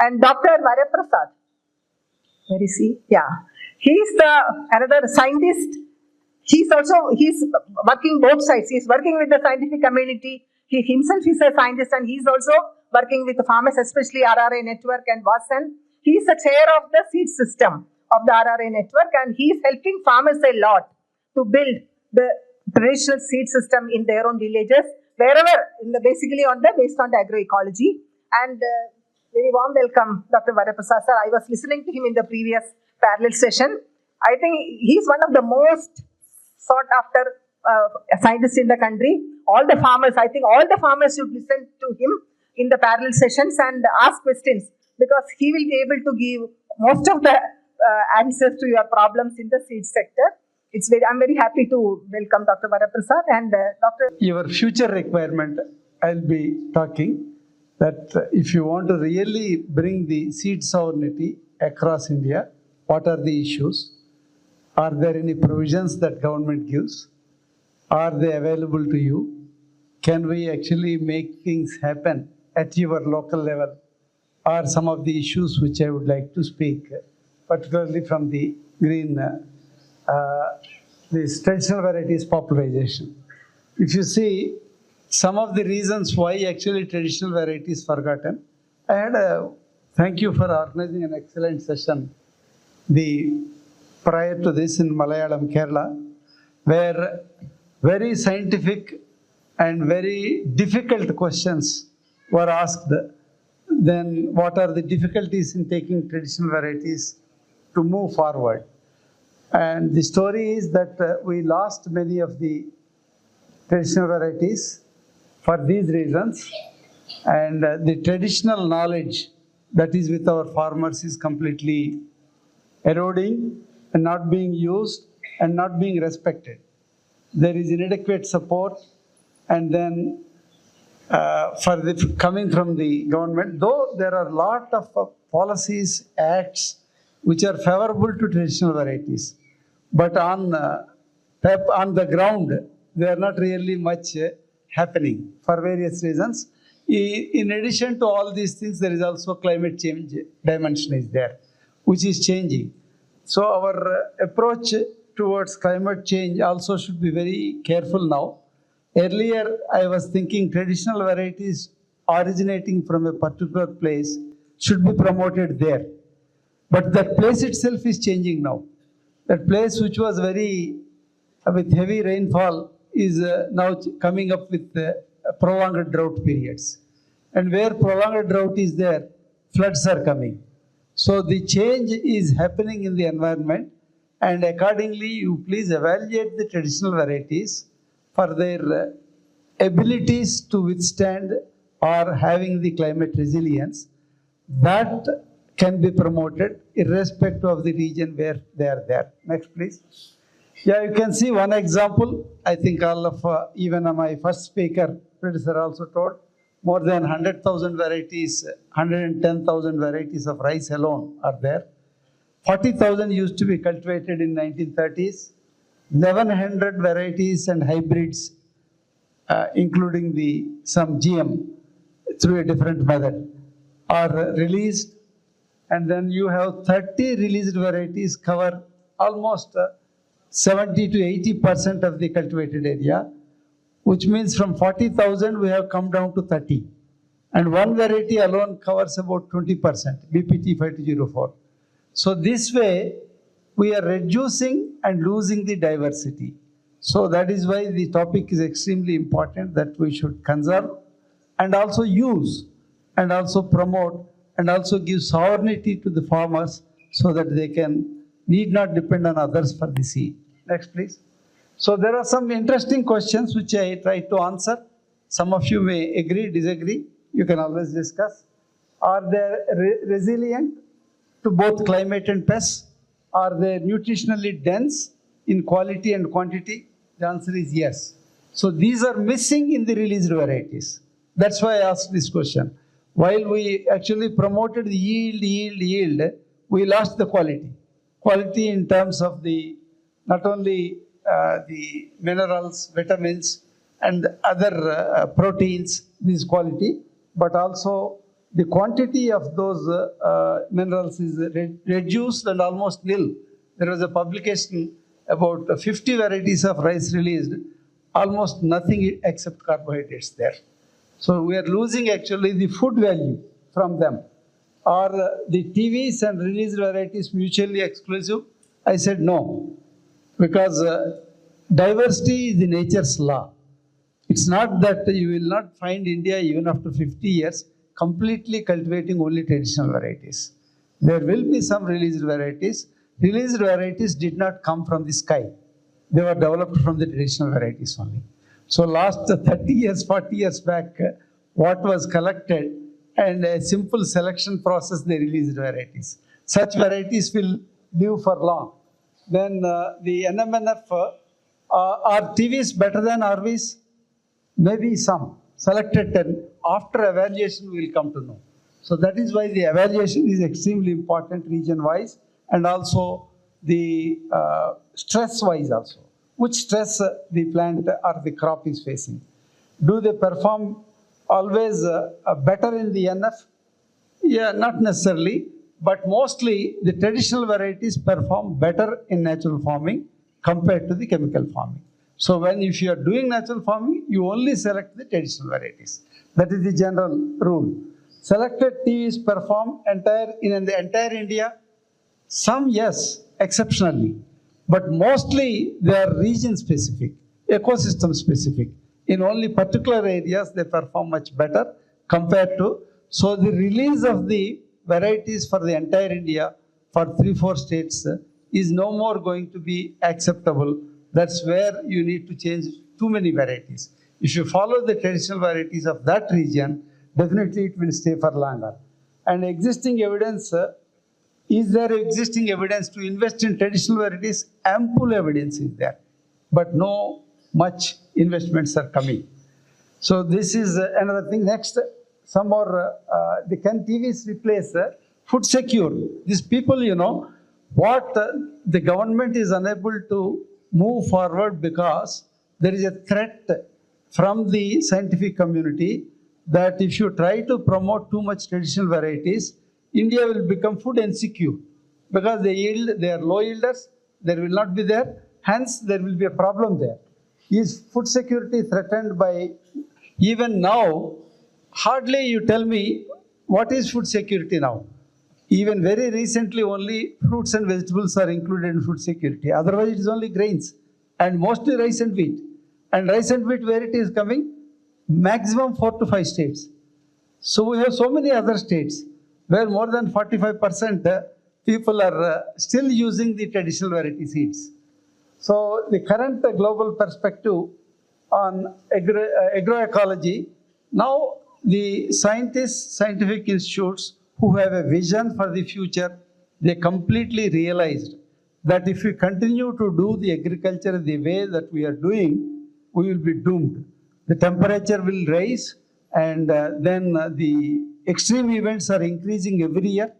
And Dr. Varaprasad, where is he? Yeah, he's another scientist. He's working both sides. He's working with the scientific community. He himself is a scientist, and he's also working with the farmers, especially RRA network and WASAN. He's the chair of the seed system of the RRA network, and he's helping farmers a lot to build the traditional seed system in their own villages, wherever, basically based on the agroecology. And very warm welcome, Dr. Varaprasad sir. I was listening to him in the previous parallel session. I think he's one of the most sought after scientists in the country. All the farmers, I think all the farmers should listen to him in the parallel sessions and ask questions, because he will be able to give most of the answers to your problems in the seed sector. I'm very happy to welcome Dr. Varaprasad and Dr. Your future requirement, I'll be talking that if you want to really bring the seed sovereignty across India, what are the issues? Are there any provisions that government gives? Are they available to you? Can we actually make things happen at your local level? Are some of the issues which I would like to speak, particularly from the green, this traditional varieties popularization. If you see some of the reasons why actually traditional varieties forgotten, I had thank you for organizing an excellent session prior to this in Malayalam, Kerala, where very scientific and very difficult questions were asked. Then what are the difficulties in taking traditional varieties to move forward? And the story is that we lost many of the traditional varieties for these reasons. And the traditional knowledge that is with our farmers is completely eroding and not being used and not being respected. There is inadequate support, and then coming from the government, though there are a lot of policies, acts which are favorable to traditional varieties, but on the ground, they are not really much happening for various reasons. In addition to all these things, there is also climate change dimension is there, which is changing. So our approach towards climate change also should be very careful now. Earlier, I was thinking traditional varieties originating from a particular place should be promoted there. But that place itself is changing now. That place which was with heavy rainfall is now coming up with prolonged drought periods. And where prolonged drought is there, floods are coming. So the change is happening in the environment, and accordingly you please evaluate the traditional varieties for their abilities to withstand or having the climate resilience. That can be promoted irrespective of the region where they are there. Next, please. Yeah, you can see one example. I think all of, even my first speaker, professor also told, more than 100,000 varieties, 110,000 varieties of rice alone are there. 40,000 used to be cultivated in 1930s. 1,100 varieties and hybrids, including some GM through a different method, are released. And then you have 30 released varieties cover almost 70 to 80% of the cultivated area, which means from 40,000 we have come down to 30. And one variety alone covers about 20%, BPT 5204. So this way, we are reducing and losing the diversity. So that is why the topic is extremely important, that we should conserve and also use and also promote and also give sovereignty to the farmers so that they need not depend on others for the seed. Next, please. So there are some interesting questions which I try to answer. Some of you may agree, disagree. You can always discuss. Are they resilient to both climate and pests? Are they nutritionally dense in quality and quantity? The answer is yes. So these are missing in the released varieties. That's why I asked this question. While we actually promoted the yield, we lost the quality. Quality in terms of not only the minerals, vitamins, and other proteins, this quality, but also the quantity of those minerals is reduced and almost nil. There was a publication about 50 varieties of rice released, almost nothing except carbohydrates there. So we are losing actually the food value from them. Are the TVs and released varieties mutually exclusive? I said no, because diversity is the nature's law. It's not that you will not find India even after 50 years completely cultivating only traditional varieties. There will be some released varieties. Released varieties did not come from the sky. They were developed from the traditional varieties only. So last 30 years, 40 years back, what was collected and a simple selection process, they released varieties. Such varieties will live for long. Then the NMNF, are TVs better than RVs? Maybe some, selected 10. After evaluation, we will come to know. So that is why the evaluation is extremely important region-wise and also the stress-wise also. Which stress the plant or the crop is facing. Do they perform always better in the NF? Yeah, not necessarily, but mostly the traditional varieties perform better in natural farming compared to the chemical farming. So if you are doing natural farming, you only select the traditional varieties. That is the general rule. Selected TVs perform in the entire India. Some yes, exceptionally, but mostly they are region specific, ecosystem specific. In only particular areas they perform much better compared to. So the release of the varieties for the entire India for 3-4 states is no more going to be acceptable. That's where you need to change too many varieties. If you follow the traditional varieties of that region, definitely it will stay for longer. And existing evidence, is there existing evidence to invest in traditional varieties? Ample evidence is there, but no much investments are coming. So this is another thing. Next, some more, can TVs replace food secure? These people, what the government is unable to move forward because there is a threat from the scientific community that if you try to promote too much traditional varieties, India will become food insecure because they are low yielders, there will not be there, hence there will be a problem there. Is food security threatened by, even now, hardly you tell me what is food security now. Even very recently only fruits and vegetables are included in food security. Otherwise it is only grains and mostly rice and wheat. And rice and wheat where it is coming? Maximum 4 to 5 states. So we have so many other states where more than 45% people are still using the traditional variety seeds. So the current global perspective on agroecology, now the scientists, scientific institutes who have a vision for the future, they completely realized that if we continue to do the agriculture the way that we are doing, we will be doomed. The temperature will rise and then the extreme events are increasing every year,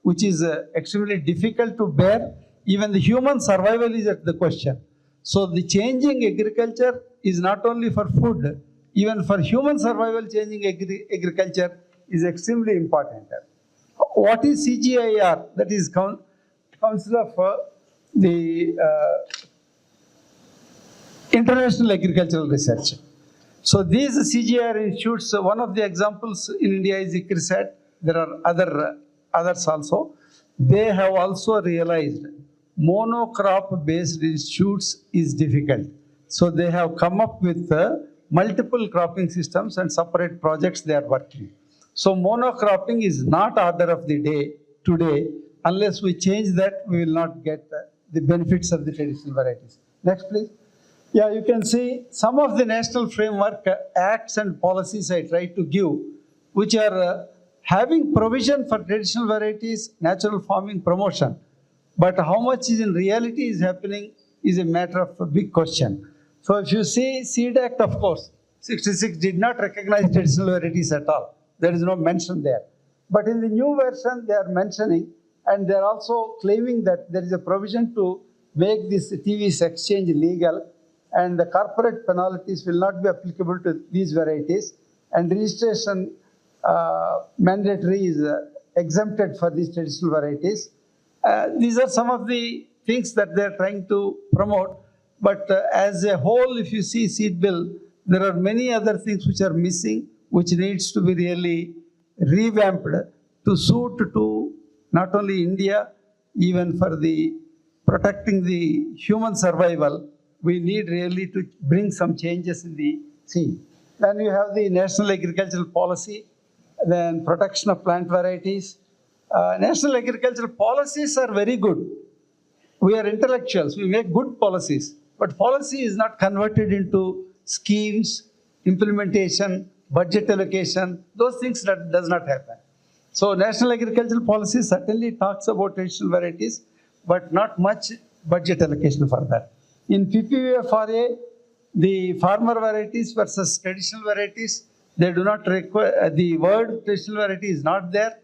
which is extremely difficult to bear. Even the human survival is at the question. So the changing agriculture is not only for food, even for human survival, changing agriculture is extremely important. What is CGIR? That is Council of the International Agricultural Research. So these CGIR institutes, one of the examples in India is ICRISAT. There are others also. They have also realized monocrop based institutes is difficult. So they have come up with multiple cropping systems and separate projects they are working. So monocropping is not order of the day today. Unless we change that, we will not get the benefits of the traditional varieties. Next, please. Yeah, you can see some of the national framework acts and policies I try to give, which are having provision for traditional varieties, natural farming promotion. But how much is in reality is happening is a matter of a big question. So if you see Seed Act, of course, 66 did not recognize traditional varieties at all. There is no mention there. But in the new version, they are mentioning, and they are also claiming that there is a provision to make this TV's exchange legal, and the corporate penalties will not be applicable to these varieties, and registration mandatory is exempted for these traditional varieties. These are some of the things that they're trying to promote. But as a whole, if you see seed bill, there are many other things which are missing, which needs to be really revamped to suit to not only India, even for the protecting the human survival, we need really to bring some changes in the seed. Then you have the National Agricultural Policy, then protection of plant varieties. National agricultural policies are very good. We are intellectuals, we make good policies, but policy is not converted into schemes, implementation, budget allocation, those things that does not happen. So National Agricultural Policy certainly talks about traditional varieties, but not much budget allocation for that. In PPVFRA, the farmer varieties versus traditional varieties, they do not require, the word traditional variety is not there,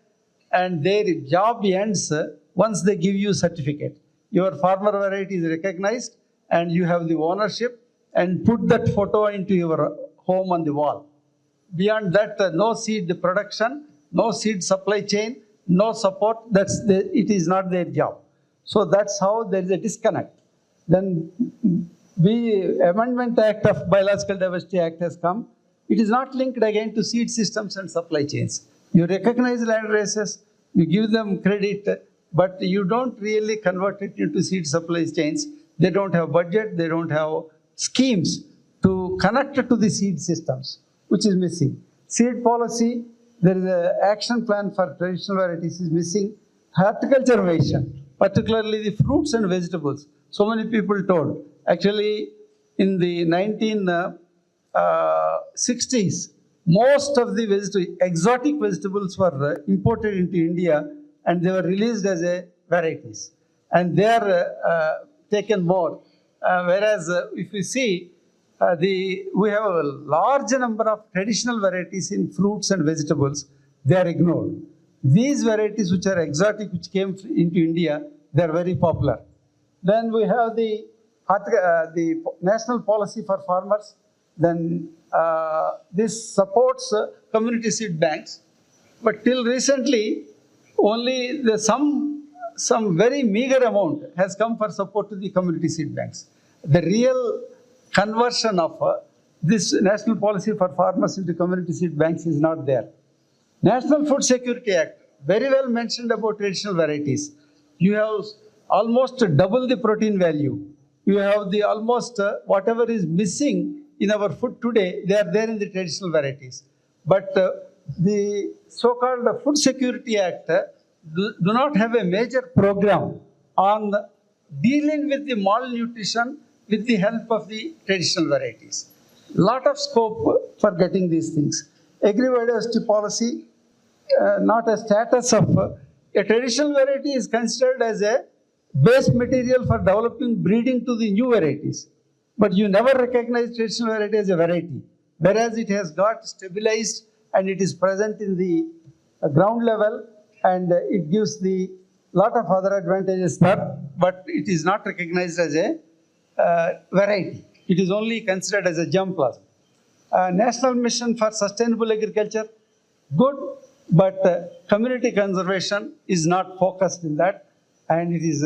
and their job ends once they give you certificate. Your farmer variety is recognized and you have the ownership, and put that photo into your home on the wall. Beyond that, no seed production, no seed supply chain, no support, it is not their job. So that's how there is a disconnect. Then the Amendment Act of Biological Diversity Act has come. It is not linked again to seed systems and supply chains. You recognize land races, you give them credit, but you don't really convert it into seed supply chains. They don't have budget, they don't have schemes to connect to the seed systems, which is missing. Seed policy, there is an action plan for traditional varieties is missing. Horticulture vision, particularly the fruits and vegetables. So many people told. Actually, in the 1960s, most of the exotic vegetables were imported into India, and they were released as varieties. And they are taken more. Whereas if you see, we have a large number of traditional varieties in fruits and vegetables, they are ignored. These varieties which are exotic, which came into India, they are very popular. Then we have the national policy for farmers. Then this supports community seed banks. But till recently, only some very meager amount has come for support to the community seed banks. The real conversion of this national policy for farmers into community seed banks is not there. National Food Security Act, very well mentioned about traditional varieties. You have almost double the protein value. You have the almost whatever is missing in our food today, they are there in the traditional varieties. But the so-called Food Security Act do not have a major program on dealing with the malnutrition with the help of the traditional varieties. Lot of scope for getting these things. Agri-biodiversity policy, not a status of a traditional variety is considered as a base material for developing breeding to the new varieties. But you never recognize traditional variety as a variety, whereas it has got stabilized and it is present in the ground level, and it gives the lot of other advantages there, but it is not recognized as a variety. It is only considered as a germplasm. National Mission for Sustainable Agriculture, good, but community conservation is not focused in that, and it is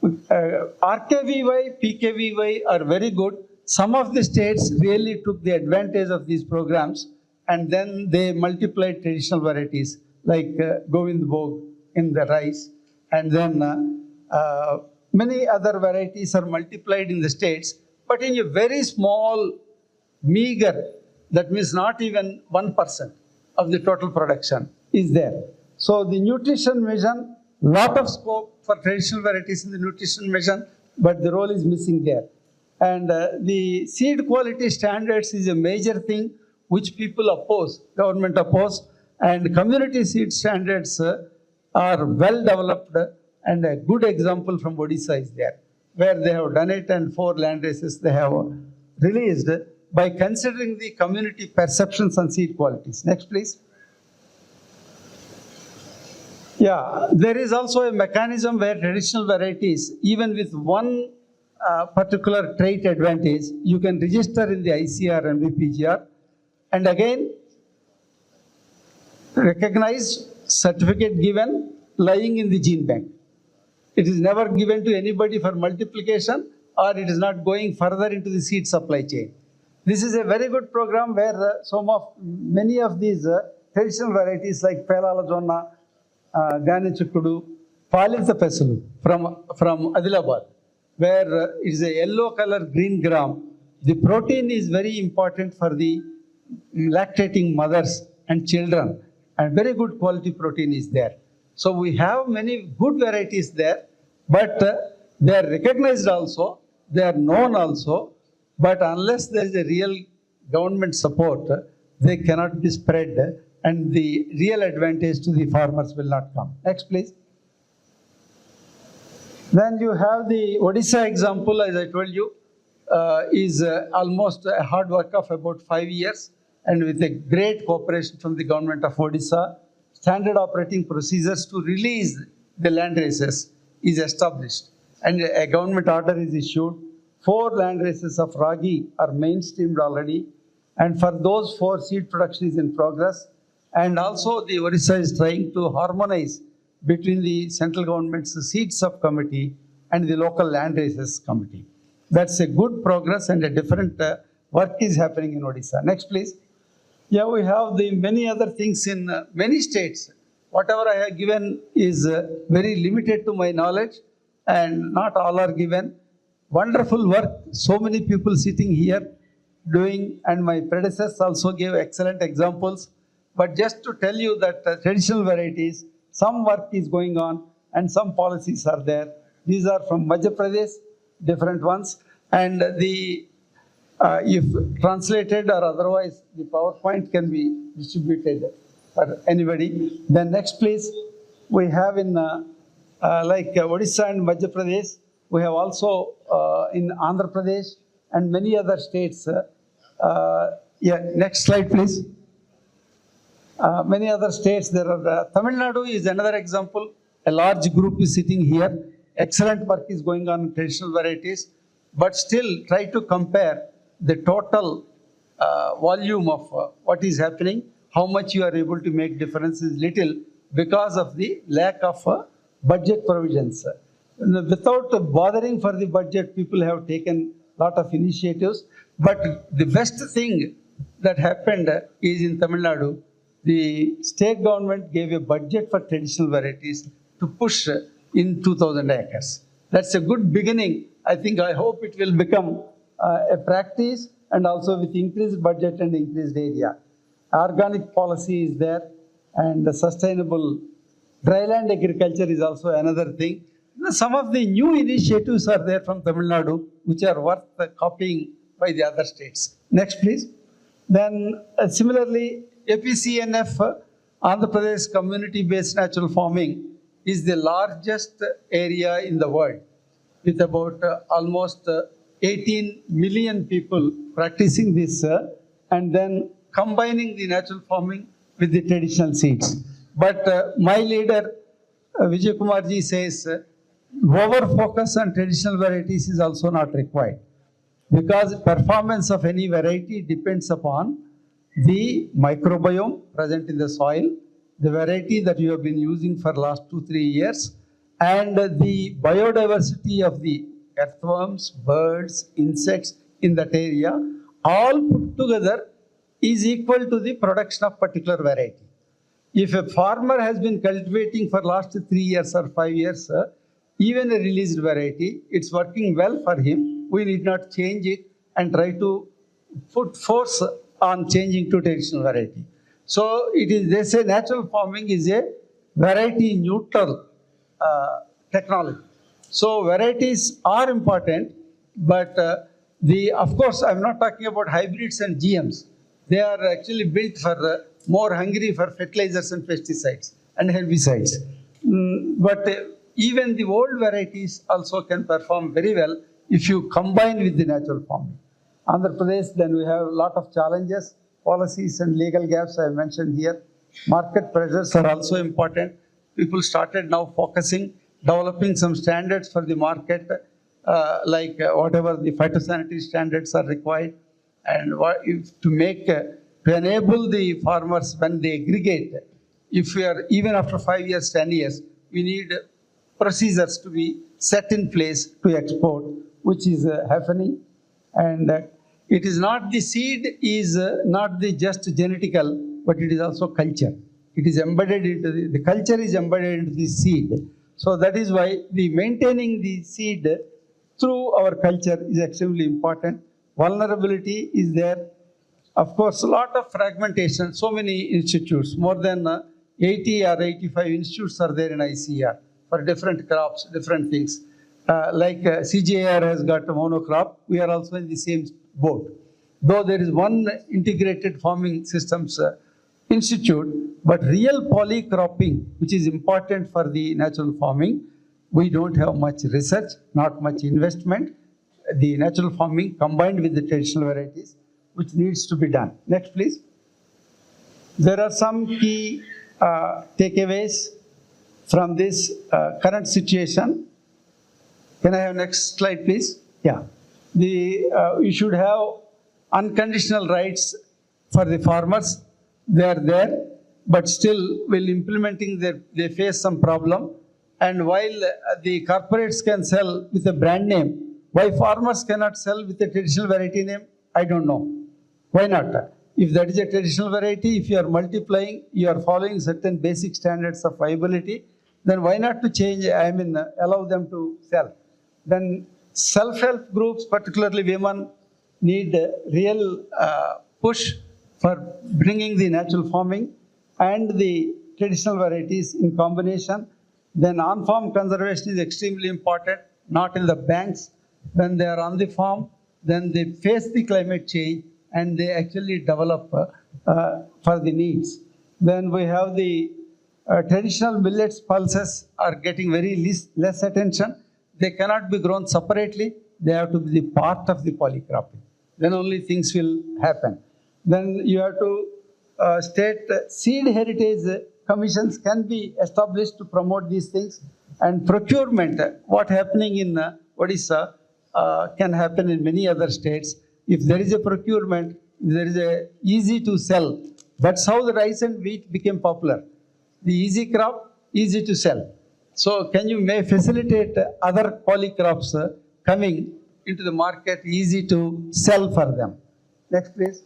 RKVY, PKVY are very good. Some of the states really took the advantage of these programs, and then they multiplied traditional varieties like Govindbhog in the rice, and then many other varieties are multiplied in the states, but in a very small, meager, that means not even 1% of the total production is there. So the nutrition mission, lot of scope for traditional varieties in the nutrition mission, but the role is missing there. And the seed quality standards is a major thing which people oppose, government oppose, and community seed standards are well developed, and a good example from Odisha is there, where they have done it, and 4 land races they have released by considering the community perceptions on seed qualities. Next, please. Yeah, there is also a mechanism where traditional varieties, even with one particular trait advantage, you can register in the ICR and VPGR. And again, recognized certificate given lying in the gene bank. It is never given to anybody for multiplication, or it is not going further into the seed supply chain. This is a very good program where many of these traditional varieties like Pelala Jonna, Gani Chukkudu, Palitha Pesulu from Adilabad, where it is a yellow color green gram. The protein is very important for the lactating mothers and children, and very good quality protein is there. So we have many good varieties there, but they are recognized also, they are known also, but unless there is a real government support, they cannot be spread, and the real advantage to the farmers will not come. Next, please. Then you have the Odisha example, as I told you, is almost a hard work of about 5 years, and with a great cooperation from the government of Odisha, standard operating procedures to release the land races is established, and a government order is issued. 4 land races of Ragi are mainstreamed already, and for those 4, seed production is in progress. And also the Odisha is trying to harmonize between the central government's seed subcommittee and the local land races committee. That's a good progress, and a different work is happening in Odisha. Next, please. Yeah, we have the many other things in many states. Whatever I have given is very limited to my knowledge, and not all are given. Wonderful work, so many people sitting here doing, and my predecessors also gave excellent examples. But just to tell you that traditional varieties, some work is going on and some policies are there. These are from Madhya Pradesh, different ones, and the if translated or otherwise, the PowerPoint can be distributed for anybody. Then next, please. We have in like Odisha and Madhya Pradesh, we have also in Andhra Pradesh and many other states. Yeah, next slide, please. Many other states, there are Tamil Nadu is another example. A large group is sitting here. Excellent work is going on in traditional varieties, but still try to compare the total volume of what is happening, how much you are able to make difference is little because of the lack of budget provisions. Without bothering for the budget, people have taken a lot of initiatives, but the best thing that happened is in Tamil Nadu, the state government gave a budget for traditional varieties to push in 2,000 acres. That's a good beginning. I hope it will become a practice, and also with increased budget and increased area. Organic policy is there, and the sustainable dryland agriculture is also another thing. Some of the new initiatives are there from Tamil Nadu, which are worth copying by the other states. Next, please. Then similarly, APCNF, Andhra Pradesh community-based natural farming, is the largest area in the world, with about almost 18 million people practicing this, and then combining the natural farming with the traditional seeds. But my leader, Vijay Kumarji, says over focus on traditional varieties is also not required, because performance of any variety depends upon the microbiome present in the soil, the variety that you have been using for last 2-3 years, and the biodiversity of the earthworms, birds, insects in that area, all put together is equal to the production of particular variety. If a farmer has been cultivating for last 3 years or 5 years, even a released variety, it's working well for him, we need not change it and try to put force on changing to traditional variety. So they say natural farming is a variety neutral technology. So varieties are important, but of course, I'm not talking about hybrids and GMs. They are actually built for more hungry for fertilizers and pesticides and herbicides. But even the old varieties also can perform very well if you combine with the natural farming. Andhra Pradesh, then we have a lot of challenges, policies and legal gaps I have mentioned here. Market pressures are also important. People started now focusing, developing some standards for the market, like whatever the phytosanitary standards are required, and to enable the farmers when they aggregate if we are, even after 5 years, 10 years, we need procedures to be set in place to export, which is happening. And it is not, the seed is not the just genetical, but it is also culture. It is embedded into the culture is embedded into the seed. So that is why the maintaining the seed through our culture is extremely important. Vulnerability is there. Of course, a lot of fragmentation, so many institutes, more than 80 or 85 institutes are there in ICR for different crops, different things. CJR has got a monocrop, we are also in the same boat. Though there is one integrated farming systems institute, but real polycropping, which is important for the natural farming, we don't have much research, not much investment. The natural farming combined with the traditional varieties, which needs to be done. Next, please. There are some key takeaways from this current situation. Can I have next slide, please? Yeah. We should have unconditional rights for the farmers. They are there, but still, while implementing, they face some problem. And while the corporates can sell with a brand name, why farmers cannot sell with a traditional variety name? I don't know. Why not? If that is a traditional variety, if you are multiplying, you are following certain basic standards of viability, then why not to change, allow them to sell? Then self-help groups, particularly women, need a real push for bringing the natural farming and the traditional varieties in combination. Then on-farm conservation is extremely important, not in the banks. When they are on the farm, then they face the climate change and they actually develop for the needs. Then we have the traditional millets, pulses are getting very less attention. They cannot be grown separately. They have to be the part of the polycropping. Then only things will happen. Then you have to state seed heritage commissions can be established to promote these things. And procurement, what happening in Odisha can happen in many other states. If there is a procurement, there is a easy to sell. That's how the rice and wheat became popular. The easy crop, easy to sell. So can you may facilitate other polycrops coming into the market, easy to sell for them. Next, please.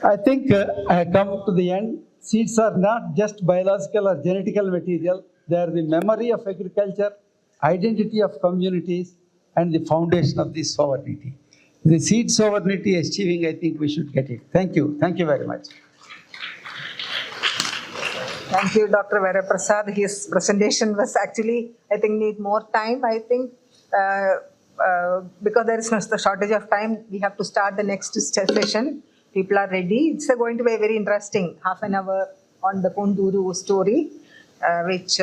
I think I have come to the end. Seeds are not just biological or genetical material. They are the memory of agriculture, identity of communities, and the foundation of this sovereignty. The seed sovereignty achieving, I think we should get it. Thank you. Thank you very much. Thank you, Dr. Varaprasad. His presentation was actually, I think, need more time. I think because there is no shortage of time, we have to start the next session. People are ready. It's going to be a very interesting half an hour on the Konduru story, which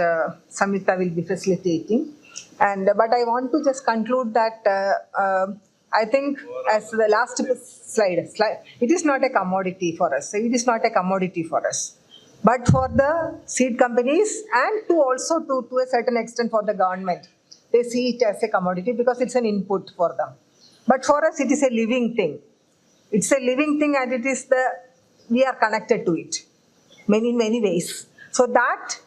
Samita will be facilitating. But I want to just conclude that I think as the last slide, it is not a commodity for us. It is not a commodity for us. But for the seed companies and to also to a certain extent for the government, they see it as a commodity because it's an input for them. But for us, it is a living thing. It's a living thing and it is we are connected to it in many ways. So that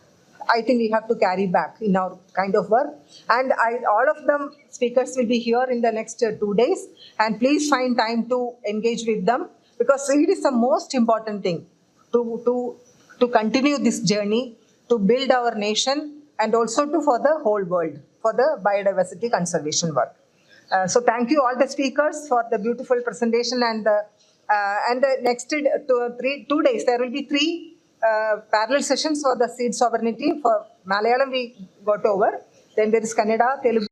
I think we have to carry back in our kind of work. And all of them speakers will be here in the next 2 days. And please find time to engage with them because it is the most important thing to continue this journey, to build our nation and also for the whole world, for the biodiversity conservation work. So thank you all the speakers for the beautiful presentation and the next 2 days there will be 3 parallel sessions for the seed sovereignty. For Malayalam we got over, then there is Kannada, Telugu.